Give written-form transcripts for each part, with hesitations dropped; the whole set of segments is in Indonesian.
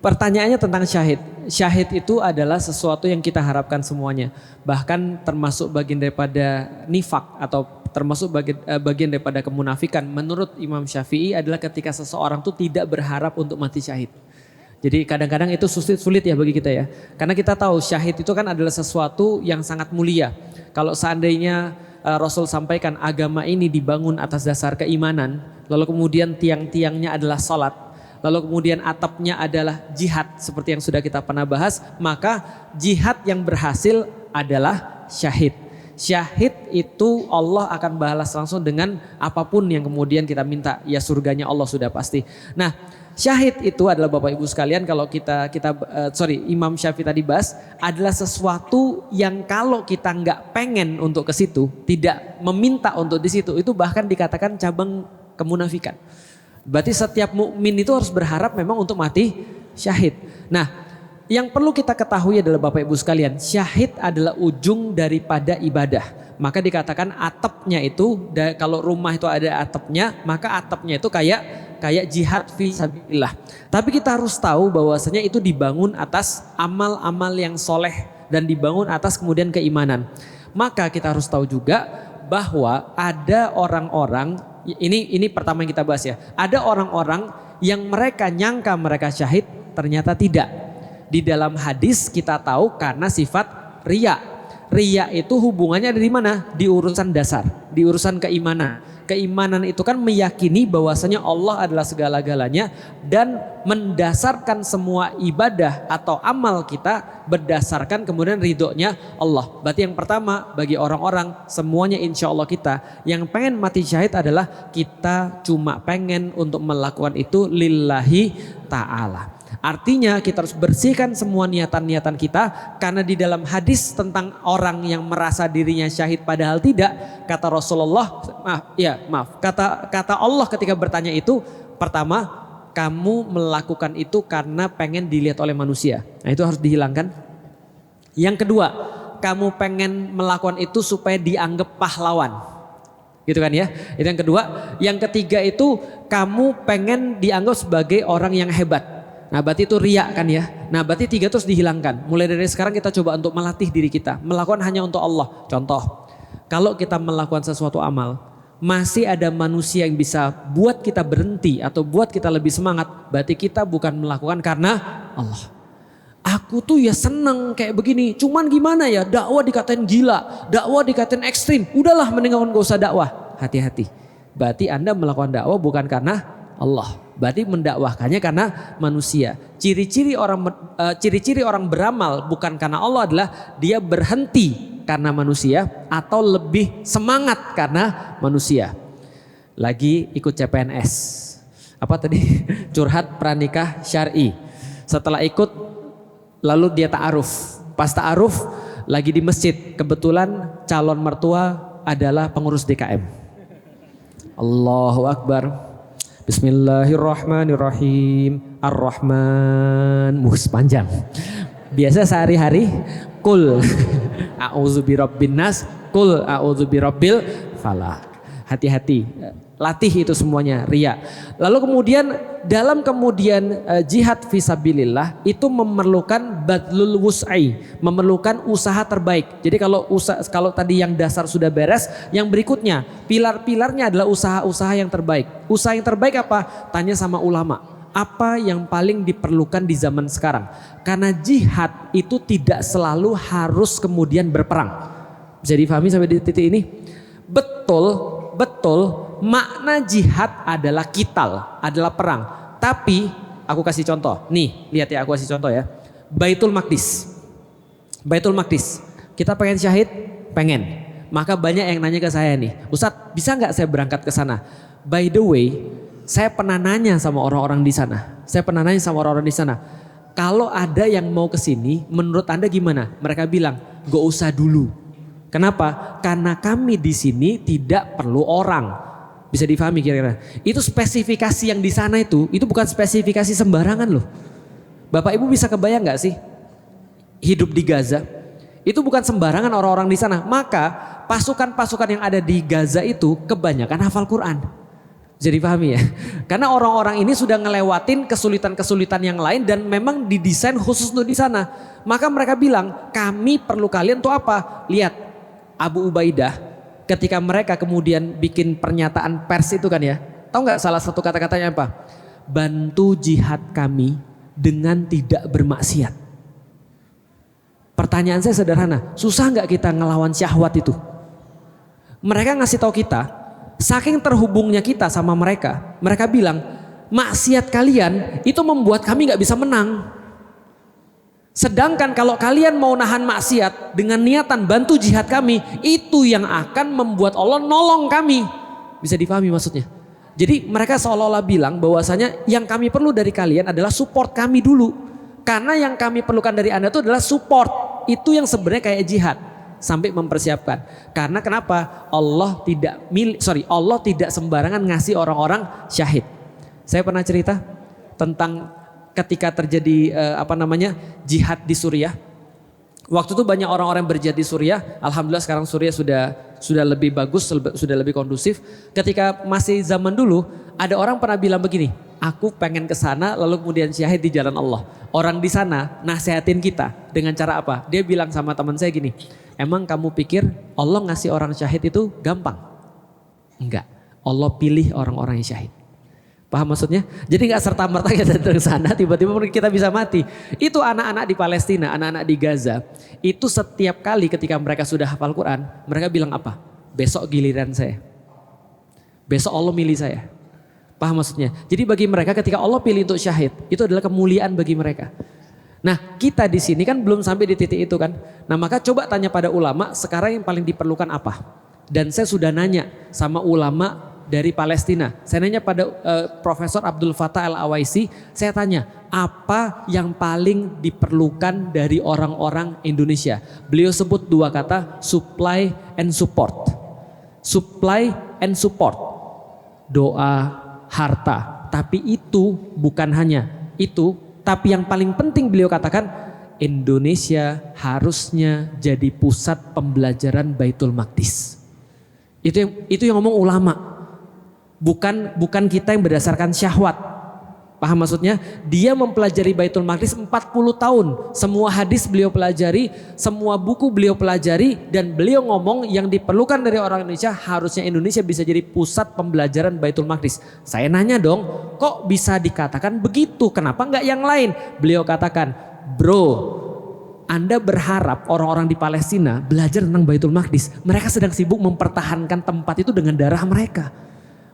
Pertanyaannya tentang syahid. Syahid itu adalah sesuatu yang kita harapkan semuanya. Bahkan termasuk bagian daripada nifak atau termasuk bagian daripada kemunafikan. Menurut Imam Syafi'i adalah ketika seseorang tuh tidak berharap untuk mati syahid. Jadi kadang-kadang itu sulit ya bagi kita ya. Karena kita tahu syahid itu kan adalah sesuatu yang sangat mulia. Kalau seandainya Rasul sampaikan agama ini dibangun atas dasar keimanan. Lalu kemudian tiang-tiangnya adalah salat. Lalu kemudian atapnya adalah jihad seperti yang sudah kita pernah bahas. Maka jihad yang berhasil adalah syahid. Syahid itu Allah akan balas langsung dengan apapun yang kemudian kita minta. Ya surganya Allah sudah pasti. Nah syahid itu adalah Bapak Ibu sekalian kalau Imam Syafi'i tadi bahas adalah sesuatu yang kalau kita nggak pengen untuk ke situ, tidak meminta untuk di situ, itu bahkan dikatakan cabang kemunafikan. Berarti setiap mukmin itu harus berharap memang untuk mati syahid. Nah, yang perlu kita ketahui adalah Bapak Ibu sekalian, syahid adalah ujung daripada ibadah. Maka dikatakan atapnya itu, kalau rumah itu ada atapnya, maka atapnya itu kayak jihad fi sabilillah. Tapi kita harus tahu bahwasanya itu dibangun atas amal-amal yang soleh dan dibangun atas kemudian keimanan. Maka kita harus tahu juga bahwa ada orang-orang, ini pertama yang kita bahas ya, ada orang-orang yang mereka nyangka mereka syahid, ternyata tidak. Di dalam hadis kita tahu karena sifat riya. Riya itu hubungannya ada di mana? Di urusan dasar, di urusan keimanan. Keimanan itu kan meyakini bahwasanya Allah adalah segala-galanya dan mendasarkan semua ibadah atau amal kita berdasarkan kemudian ridhonya Allah. Berarti yang pertama bagi orang-orang semuanya insya Allah kita yang pengen mati syahid adalah kita cuma pengen untuk melakukan itu lillahi ta'ala. Artinya kita harus bersihkan semua niatan-niatan kita karena di dalam hadis tentang orang yang merasa dirinya syahid padahal tidak, kata Rasulullah, kata Allah ketika bertanya itu, pertama kamu melakukan itu karena pengen dilihat oleh manusia. Nah itu harus dihilangkan. Yang kedua, kamu pengen melakukan itu supaya dianggap pahlawan. Gitu kan ya. Itu yang kedua. Yang ketiga itu kamu pengen dianggap sebagai orang yang hebat. Nah berarti itu riya kan ya. Nah berarti tiga terus dihilangkan. Mulai dari sekarang kita coba untuk melatih diri kita. Melakukan hanya untuk Allah. Contoh, kalau kita melakukan sesuatu amal, masih ada manusia yang bisa buat kita berhenti atau buat kita lebih semangat. Berarti kita bukan melakukan karena Allah. Aku tuh ya seneng kayak begini. Cuman gimana ya, dakwah dikatain gila, dakwah dikatain ekstrim. Udahlah mendingan gak usah dakwah. Hati-hati. Berarti Anda melakukan dakwah bukan karena Allah. Berarti mendakwahkannya karena manusia. Ciri-ciri orang beramal bukan karena Allah adalah dia berhenti karena manusia atau lebih semangat karena manusia. Lagi ikut CPNS. Apa tadi? Curhat pranikah syar'i. Setelah ikut lalu dia ta'aruf. Pas ta'aruf lagi di masjid. Kebetulan calon mertua adalah pengurus DKM. Allahu Akbar. Bismillahirrahmanirrahim. Ar-Rahman. Panjang. Biasa sehari-hari kul a'udzu birabbin nas, kul a'udzu birabbil falaq. Hati-hati. Latih itu semuanya riya. Lalu kemudian dalam jihad fisabilillah itu memerlukan badlul wus'i, memerlukan usaha terbaik. Jadi kalau tadi yang dasar sudah beres, yang berikutnya pilar-pilarnya adalah usaha-usaha yang terbaik. Usaha yang terbaik apa? Tanya sama ulama. Apa yang paling diperlukan di zaman sekarang? Karena jihad itu tidak selalu harus kemudian berperang. Bisa difahami sampai di titik ini? Betul. Makna jihad adalah qital, adalah perang. Tapi aku kasih contoh. Nih, lihat ya, aku kasih contoh ya. Baitul Maqdis. Kita pengen syahid? Pengen. Maka banyak yang nanya ke saya nih, Ustadz, bisa nggak saya berangkat ke sana? By the way, saya pernah nanya sama orang-orang di sana. Kalau ada yang mau ke sini, menurut Anda gimana? Mereka bilang, gak usah dulu. Kenapa? Karena kami di sini tidak perlu orang. Bisa difahami kira-kira. Itu spesifikasi yang di sana itu bukan spesifikasi sembarangan loh. Bapak Ibu bisa kebayang gak sih? Hidup di Gaza. Itu bukan sembarangan orang-orang di sana. Maka pasukan-pasukan yang ada di Gaza itu kebanyakan hafal Quran. Bisa dipahami ya? Karena orang-orang ini sudah ngelewatin kesulitan-kesulitan yang lain dan memang didesain khusus untuk di sana. Maka mereka bilang, kami perlu kalian untuk apa? Lihat, Abu Ubaidah ketika mereka kemudian bikin pernyataan pers itu kan ya. Tahu nggak salah satu kata-katanya apa? Bantu jihad kami dengan tidak bermaksiat. Pertanyaan saya sederhana, susah nggak kita ngelawan syahwat itu? Mereka ngasih tahu kita, saking terhubungnya kita sama mereka, mereka bilang maksiat kalian itu membuat kami nggak bisa menang. Sedangkan kalau kalian mau nahan maksiat dengan niatan bantu jihad kami, itu yang akan membuat Allah nolong kami. Bisa dipahami maksudnya? Jadi mereka seolah-olah bilang bahwasanya yang kami perlu dari kalian adalah support kami dulu. Karena yang kami perlukan dari Anda itu adalah support. Itu yang sebenarnya kayak jihad. Sampai mempersiapkan. Karena kenapa? Allah tidak sembarangan ngasih orang-orang syahid. Saya pernah cerita tentang ketika terjadi jihad di Suriah. Waktu itu banyak orang-orang yang berjihad di Suriah. Alhamdulillah sekarang Suriah sudah lebih bagus, sudah lebih kondusif. Ketika masih zaman dulu, ada orang pernah bilang begini, aku pengen ke sana lalu kemudian syahid di jalan Allah. Orang di sana nasihatin kita dengan cara apa? Dia bilang sama teman saya gini, emang kamu pikir Allah ngasih orang syahid itu gampang? Enggak, Allah pilih orang-orang yang syahid. Paham maksudnya? Jadi gak serta-merta kita datang ke sana tiba-tiba kita bisa mati. Itu anak-anak di Palestina, anak-anak di Gaza. Itu setiap kali ketika mereka sudah hafal Quran, mereka bilang apa? Besok giliran saya. Besok Allah milih saya. Paham maksudnya? Jadi bagi mereka ketika Allah pilih untuk syahid, itu adalah kemuliaan bagi mereka. Nah kita di sini kan belum sampai di titik itu kan. Nah maka coba tanya pada ulama sekarang yang paling diperlukan apa? Dan saya sudah nanya sama ulama dari Palestina. Saya nanya pada Profesor Abdul Fattah Al-Awaisi, saya tanya apa yang paling diperlukan dari orang-orang Indonesia. Beliau sebut dua kata, supply and support. Supply and support. Doa, harta. Tapi itu bukan hanya itu, tapi yang paling penting beliau katakan Indonesia harusnya jadi pusat pembelajaran Baitul Maqdis. Itu yang ngomong ulama. Bukan kita yang berdasarkan syahwat. Paham maksudnya? Dia mempelajari Baitul Maqdis 40 tahun. Semua hadis beliau pelajari, semua buku beliau pelajari, dan beliau ngomong yang diperlukan dari orang Indonesia harusnya Indonesia bisa jadi pusat pembelajaran Baitul Maqdis. Saya nanya dong, kok bisa dikatakan begitu? Kenapa enggak yang lain? Beliau katakan, bro, Anda berharap orang-orang di Palestina belajar tentang Baitul Maqdis. Mereka sedang sibuk mempertahankan tempat itu dengan darah mereka.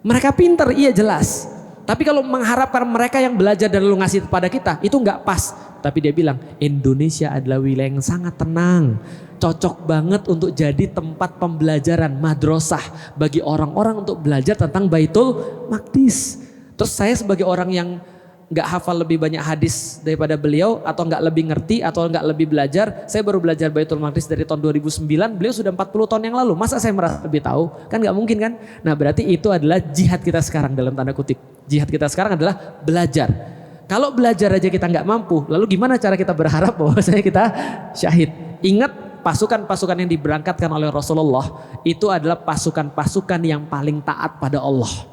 Mereka pintar, iya jelas. Tapi kalau mengharapkan mereka yang belajar dan lalu ngasih kepada kita, itu nggak pas. Tapi dia bilang, Indonesia adalah wilayah yang sangat tenang. Cocok banget untuk jadi tempat pembelajaran madrasah bagi orang-orang untuk belajar tentang Baitul Maqdis. Terus saya sebagai orang yang nggak hafal lebih banyak hadis daripada beliau, atau nggak lebih ngerti, atau nggak lebih belajar. Saya baru belajar Baitul Maqdis dari tahun 2009, beliau sudah 40 tahun yang lalu. Masa saya merasa lebih tahu? Kan nggak mungkin kan? Nah berarti itu adalah jihad kita sekarang dalam tanda kutip. Jihad kita sekarang adalah belajar. Kalau belajar aja kita nggak mampu, lalu gimana cara kita berharap bahwasanya kita syahid? Ingat, pasukan-pasukan yang diberangkatkan oleh Rasulullah itu adalah pasukan-pasukan yang paling taat pada Allah.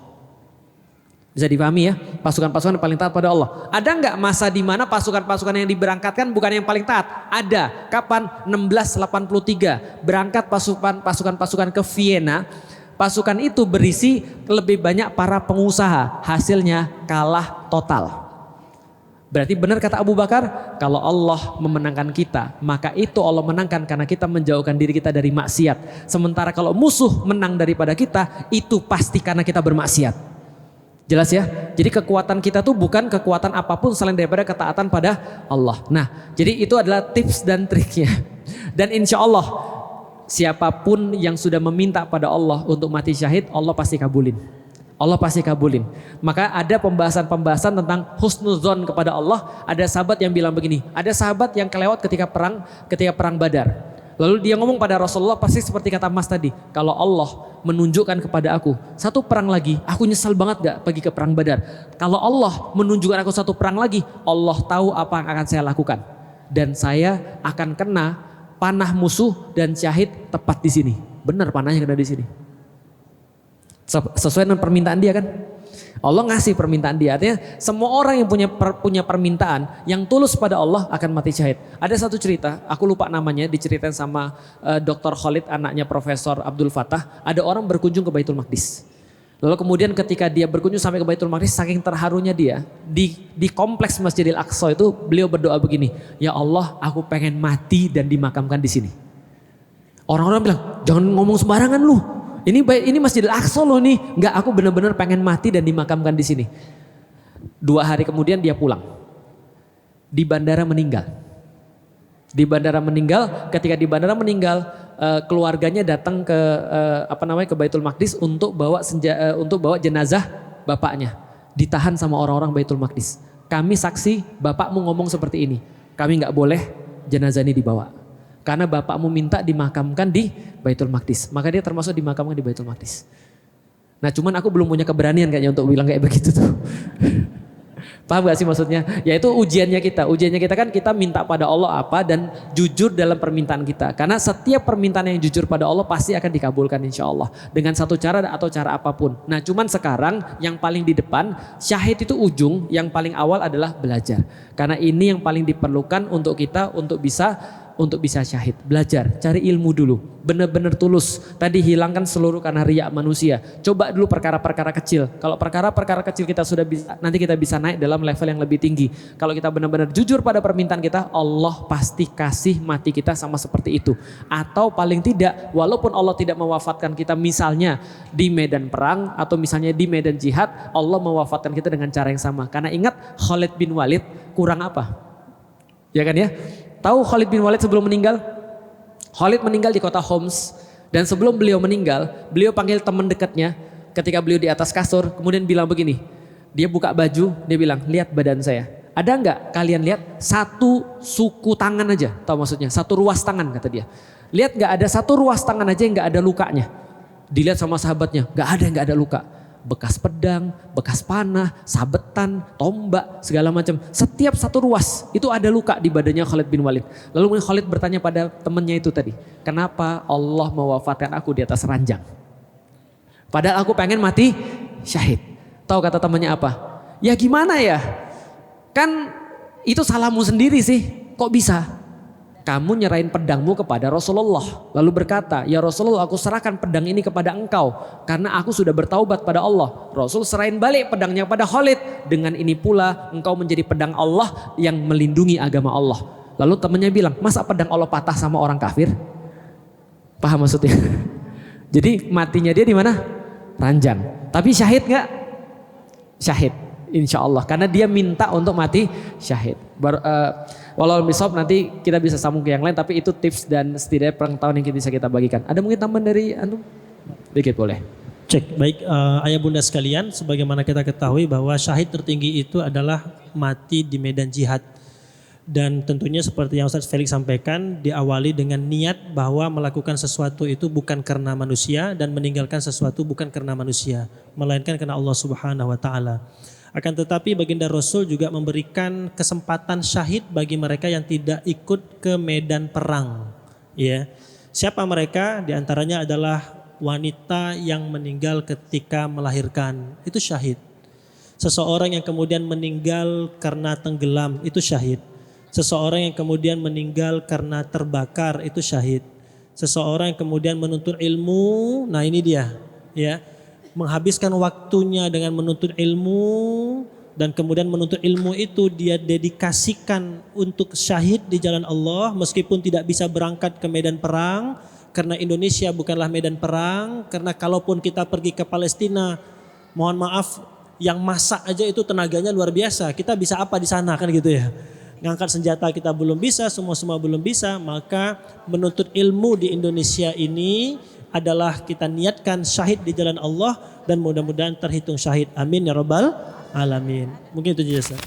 Bisa dipahami ya, pasukan-pasukan yang paling taat pada Allah. Ada nggak masa di mana pasukan-pasukan yang diberangkatkan bukan yang paling taat? Ada. Kapan? 1683 berangkat pasukan-pasukan ke Vienna. Pasukan itu berisi lebih banyak para pengusaha. Hasilnya kalah total. Berarti benar kata Abu Bakar, kalau Allah memenangkan kita, maka itu Allah menangkan karena kita menjauhkan diri kita dari maksiat. Sementara kalau musuh menang daripada kita, itu pasti karena kita bermaksiat. Jelas ya? Jadi kekuatan kita tuh bukan kekuatan apapun selain daripada ketaatan pada Allah. Nah, jadi itu adalah tips dan triknya. Dan insya Allah siapapun yang sudah meminta pada Allah untuk mati syahid, Allah pasti kabulin. Allah pasti kabulin. Maka ada pembahasan-pembahasan tentang husnuzon kepada Allah. Ada sahabat yang bilang begini, ada sahabat yang kelewat ketika perang Badar. Lalu dia ngomong pada Rasulullah pasti seperti kata Mas tadi. Kalau Allah menunjukkan kepada aku satu perang lagi, aku nyesal banget gak pergi ke perang Badar. Kalau Allah menunjukkan aku satu perang lagi, Allah tahu apa yang akan saya lakukan. Dan saya akan kena panah musuh dan syahid tepat di sini. Benar panahnya kena di sini. Sesuai dengan permintaan dia kan. Allah ngasih permintaan dia. Artinya semua orang yang punya permintaan yang tulus pada Allah akan mati syahid. Ada satu cerita, aku lupa namanya, diceritain sama Dr. Khalid, anaknya Profesor Abdul Fattah. Ada orang berkunjung ke Baitul Maqdis. Lalu kemudian ketika dia berkunjung sampai ke Baitul Maqdis, saking terharunya dia, di kompleks Masjidil Aqsa itu beliau berdoa begini, "Ya Allah, aku pengen mati dan dimakamkan di sini." Orang-orang bilang, "Jangan ngomong sembarangan lu. Ini Masjidil Aqsa loh nih." Enggak, aku benar-benar pengen mati dan dimakamkan di sini. 2 hari kemudian dia pulang. Di bandara meninggal. Ketika di bandara meninggal, keluarganya datang ke ke Baitul Maqdis untuk bawa jenazah bapaknya. Ditahan sama orang-orang Baitul Maqdis. "Kami saksi bapakmu ngomong seperti ini. Kami nggak boleh jenazah ini dibawa. Karena bapakmu minta dimakamkan di Baitul Maqdis." Maka dia termasuk dimakamkan di Baitul Maqdis. Nah cuman aku belum punya keberanian kayaknya untuk bilang kayak begitu tuh. Paham gak sih maksudnya? Yaitu ujiannya kita. Ujiannya kita kan kita minta pada Allah apa dan jujur dalam permintaan kita. Karena setiap permintaan yang jujur pada Allah pasti akan dikabulkan insya Allah. Dengan satu cara atau cara apapun. Nah cuman sekarang yang paling di depan, syahid itu ujung, yang paling awal adalah belajar. Karena ini yang paling diperlukan untuk kita untuk bisa syahid. Belajar, cari ilmu dulu. Benar-benar tulus. Tadi hilangkan seluruh karena riya manusia. Coba dulu perkara-perkara kecil. Kalau perkara-perkara kecil kita sudah bisa, nanti kita bisa naik dalam level yang lebih tinggi. Kalau kita benar-benar jujur pada permintaan kita, Allah pasti kasih mati kita sama seperti itu. Atau paling tidak, walaupun Allah tidak mewafatkan kita misalnya di medan perang atau misalnya di medan jihad, Allah mewafatkan kita dengan cara yang sama. Karena ingat Khalid bin Walid kurang apa? Ya kan ya? Tahu Khalid bin Walid sebelum meninggal? Khalid meninggal di kota Homs. Dan sebelum beliau meninggal, beliau panggil teman dekatnya. Ketika beliau di atas kasur, kemudian bilang begini. Dia buka baju, dia bilang, "Lihat badan saya. Ada enggak kalian lihat satu suku tangan aja?" Tahu maksudnya? Satu ruas tangan kata dia. "Lihat enggak ada satu ruas tangan aja yang enggak ada lukanya?" Dilihat sama sahabatnya, enggak ada luka. Bekas pedang, bekas panah, sabetan, tombak, segala macam. Setiap satu ruas itu ada luka di badannya Khalid bin Walid. Lalu Khalid bertanya pada temannya itu tadi, "Kenapa Allah mewafatkan aku di atas ranjang? Padahal aku pengen mati syahid." Tahu kata temannya apa? "Ya gimana ya? Kan itu salahmu sendiri sih. Kok bisa? Kamu nyerahin pedangmu kepada Rasulullah. Lalu berkata, 'Ya Rasulullah, aku serahkan pedang ini kepada engkau. Karena aku sudah bertaubat pada Allah.' Rasul serahin balik pedangnya pada Khalid. Dengan ini pula engkau menjadi pedang Allah yang melindungi agama Allah." Lalu temannya bilang, "Masa pedang Allah patah sama orang kafir?" Paham maksudnya? Jadi matinya dia di mana? Ranjang. Tapi syahid gak? Syahid. Insya Allah. Karena dia minta untuk mati syahid. Walau misal nanti kita bisa sambung ke yang lain, tapi itu tips dan setidaknya pengetahuan yang bisa kita bagikan. Ada mungkin tambahan dari antum? Dikit boleh. Cek, baik ayah bunda sekalian, sebagaimana kita ketahui bahwa syahid tertinggi itu adalah mati di medan jihad. Dan tentunya seperti yang Ustaz Felix sampaikan, diawali dengan niat bahwa melakukan sesuatu itu bukan karena manusia dan meninggalkan sesuatu bukan karena manusia, melainkan karena Allah Subhanahu wa taala. Akan tetapi baginda Rasul juga memberikan kesempatan syahid bagi mereka yang tidak ikut ke medan perang. Ya, siapa mereka? Di antaranya adalah wanita yang meninggal ketika melahirkan, itu syahid. Seseorang yang kemudian meninggal karena tenggelam, itu syahid. Seseorang yang kemudian meninggal karena terbakar, itu syahid. Seseorang yang kemudian menuntut ilmu, nah ini dia, ya. Menghabiskan waktunya dengan menuntut ilmu dan kemudian menuntut ilmu itu dia dedikasikan untuk syahid di jalan Allah meskipun tidak bisa berangkat ke medan perang karena Indonesia bukanlah medan perang, karena kalaupun kita pergi ke Palestina, mohon maaf, yang masak aja itu tenaganya luar biasa, kita bisa apa di sana kan gitu ya. Ngangkat senjata kita belum bisa, semua belum bisa, maka menuntut ilmu di Indonesia ini adalah kita niatkan syahid di jalan Allah dan mudah-mudahan terhitung syahid. Amin ya rabbal alamin. Mungkin itu saja.